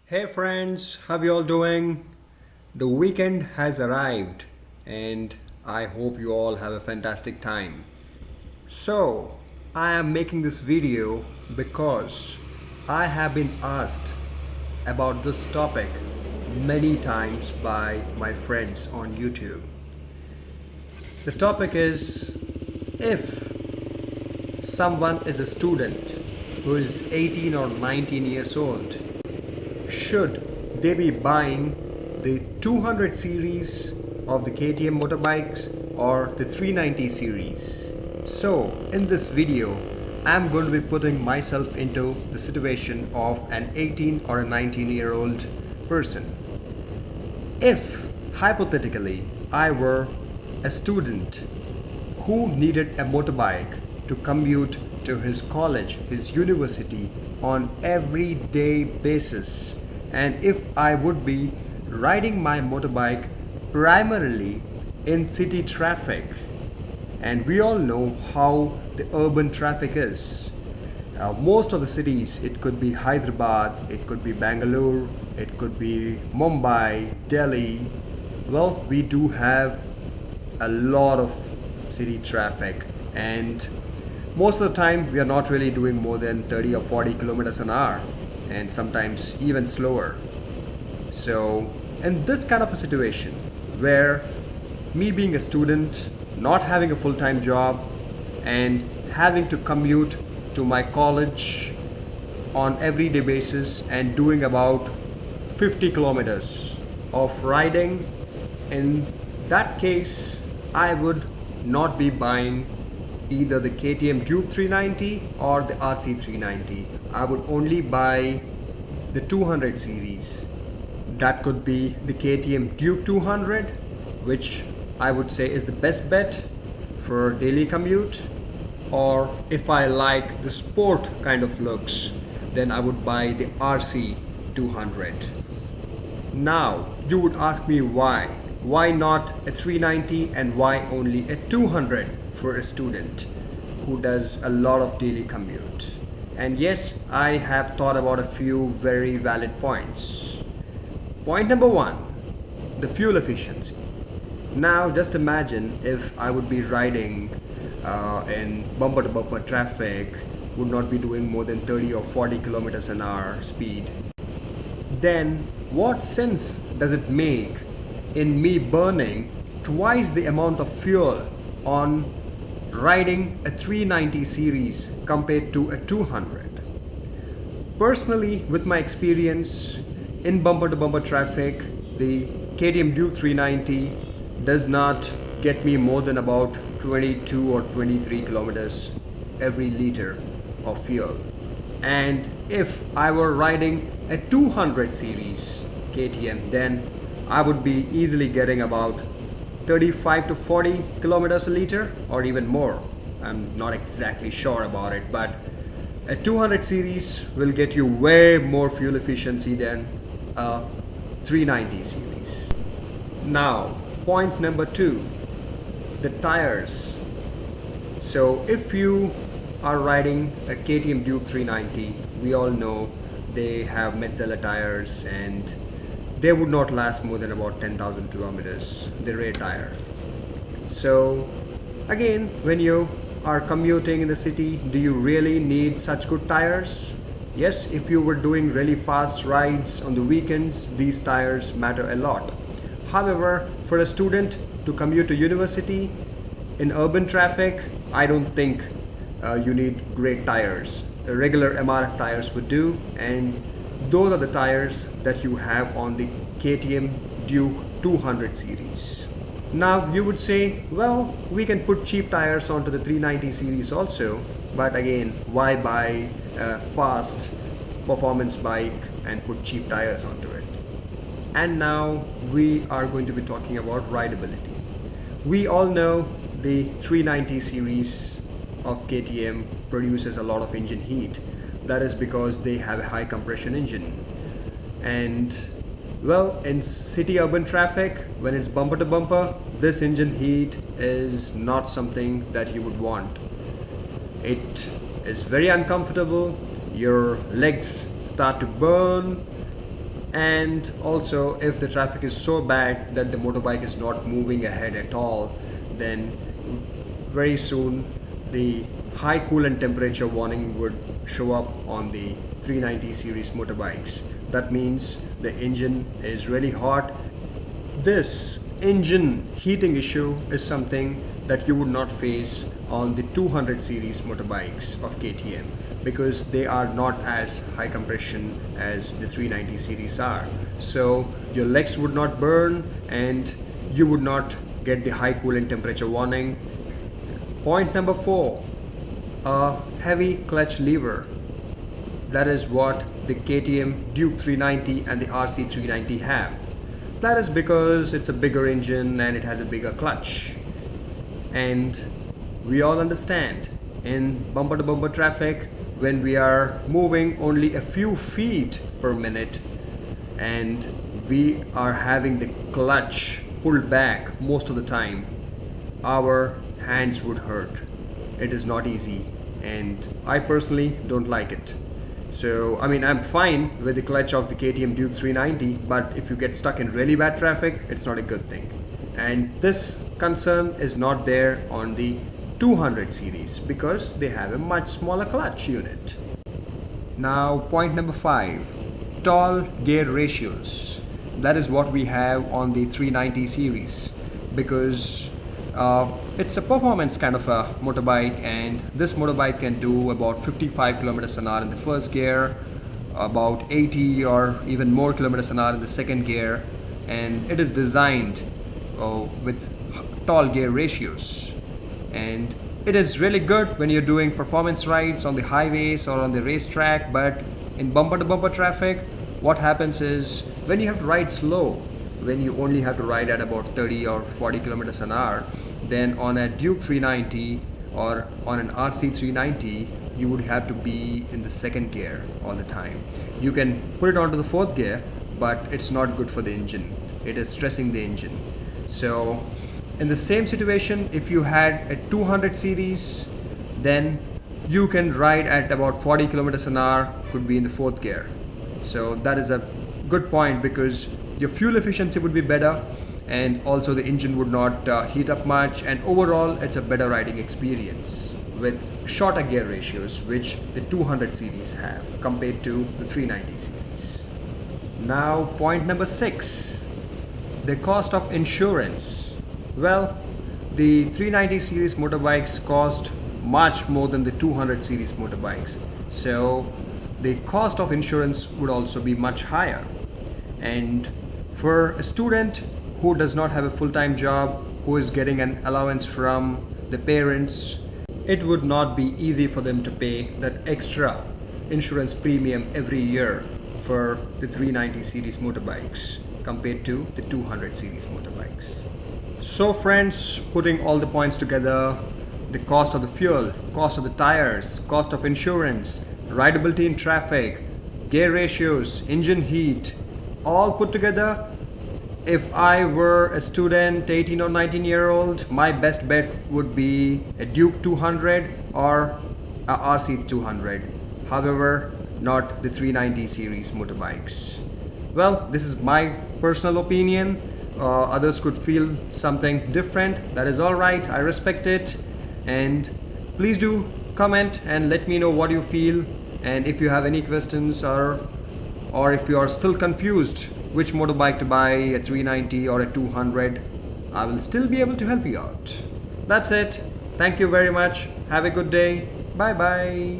Hey friends, how you all doing? The weekend has arrived and I hope you all have a fantastic time. So, I am making this video because I have been asked about this topic many times by my friends on YouTube. The topic is if someone is a student who is 18 or 19 years old, should they be buying the 200 series of the KTM motorbikes or the 390 series? So, in this video, I'm going to be putting myself into the situation of an 18 or a 19-year-old person. If, hypothetically, I were a student who needed a motorbike to commute to his college, his university on everyday basis, and if I would be riding my motorbike primarily in city traffic, and we all know how the urban traffic is. Most of the cities, it could be Hyderabad, it could be Bangalore, it could be Mumbai, Delhi. Well, we do have a lot of city traffic, and most of the time we are not really doing more than 30 or 40 kilometers an hour, and sometimes even slower. So, in this kind of a situation where me being a student, not having a full time job, and having to commute to my college on everyday basis and doing about 50 kilometers of riding, in that case, I would not be buying either the KTM Duke 390 or the RC 390. I would only buy the 200 series. That could be the KTM Duke 200, which I would say is the best bet for daily commute. Or if I like the sport kind of looks, then I would buy the RC 200. Now, you would ask me why. Why not a 390 and why only a 200 for a student who does a lot of daily commute? And yes, I have thought about a few very valid points. Point number one, the fuel efficiency. Now, just imagine if I would be riding in bumper to bumper traffic, would not be doing more than 30 or 40 kilometers an hour speed. Then, what sense does it make in me burning twice the amount of fuel on riding a 390 series compared to a 200? Personally, with my experience in bumper to bumper traffic, the KTM Duke 390 does not get me more than about 22 or 23 kilometers every liter of fuel. And if I were riding a 200 series KTM, then I would be easily getting about 35 to 40 kilometers a liter or even more. I'm not exactly sure about it, but a 200 series will get you way more fuel efficiency than a 390 series. Now, point number two, the tires. So if you are riding a KTM Duke 390, we all know they have Metzeler tires and they would not last more than about 10,000 kilometers, the rear tire. So again, when you are commuting in the city, do you really need such good tires? Yes, if you were doing really fast rides on the weekends, these tires matter a lot. However, for a student to commute to university in urban traffic, I don't think you need great tires. Regular MRF tires would do, and those are the tires that you have on the KTM Duke 200 series. Now you would say, well, we can put cheap tires onto the 390 series also, but again, why buy a fast performance bike and put cheap tires onto it? And now we are going to be talking about rideability. We all know the 390 series of KTM produces a lot of engine heat. That is because they have a high compression engine. And well, in city urban traffic, when it's bumper to bumper, this engine heat is not something that you would want. It is very uncomfortable. Your legs start to burn. And also, if the traffic is so bad that the motorbike is not moving ahead at all, then very soon the high coolant temperature warning would show up on the 390 series motorbikes. That means the engine is really hot. This engine heating issue is something that you would not face on the 200 series motorbikes of KTM, because they are not as high compression as the 390 series are. So your legs would not burn and you would not get the high coolant temperature warning. Point number 4, a heavy clutch lever. That is what the KTM Duke 390 and the RC 390 have. That is because it's a bigger engine and it has a bigger clutch. And we all understand, in bumper to bumper traffic, when we are moving only a few feet per minute and we are having the clutch pulled back most of the time, our hands would hurt. It is not easy, and I personally don't like it. So, I'm fine with the clutch of the KTM Duke 390, but if you get stuck in really bad traffic, it's not a good thing. And this concern is not there on the 200 series because they have a much smaller clutch unit. Now, point number 5, tall gear ratios. That is what we have on the 390 series, because it's a performance kind of a motorbike, and this motorbike can do about 55 kilometers an hour in the first gear, about 80 or even more kilometers an hour in the second gear, and it is designed with tall gear ratios. And it is really good when you're doing performance rides on the highways or on the racetrack, but in bumper to bumper traffic, what happens is when you have to ride slow, when you only have to ride at about 30 or 40 kilometers an hour, then on a Duke 390 or on an RC 390, you would have to be in the second gear all the time. You can put it onto the fourth gear, but it's not good for the engine. It is stressing the engine. So in the same situation, if you had a 200 series, then you can ride at about 40 kilometers an hour, could be in the fourth gear. So that is a good point, because your fuel efficiency would be better, and also the engine would not heat up much, and overall it's a better riding experience with shorter gear ratios, which the 200 series have compared to the 390 series. Now, point number 6, the cost of insurance. Well, the 390 series motorbikes cost much more than the 200 series motorbikes, so the cost of insurance would also be much higher. And for a student who does not have a full-time job, who is getting an allowance from the parents, it would not be easy for them to pay that extra insurance premium every year for the 390 series motorbikes compared to the 200 series motorbikes. So friends, putting all the points together, the cost of the fuel, cost of the tires, cost of insurance, rideability in traffic, gear ratios, engine heat, all put together, if I were a student, 18 or 19-year-old, my best bet would be a Duke 200 or a RC 200. However, not the 390 series motorbikes. Well, this is my personal opinion. Others could feel something different. That is all right. I respect it. And please do comment and let me know what you feel. And if you have any questions or if you are still confused which motorbike to buy, a 390 or a 200, I will still be able to help you out. That's it. Thank you very much. Have a good day. Bye bye.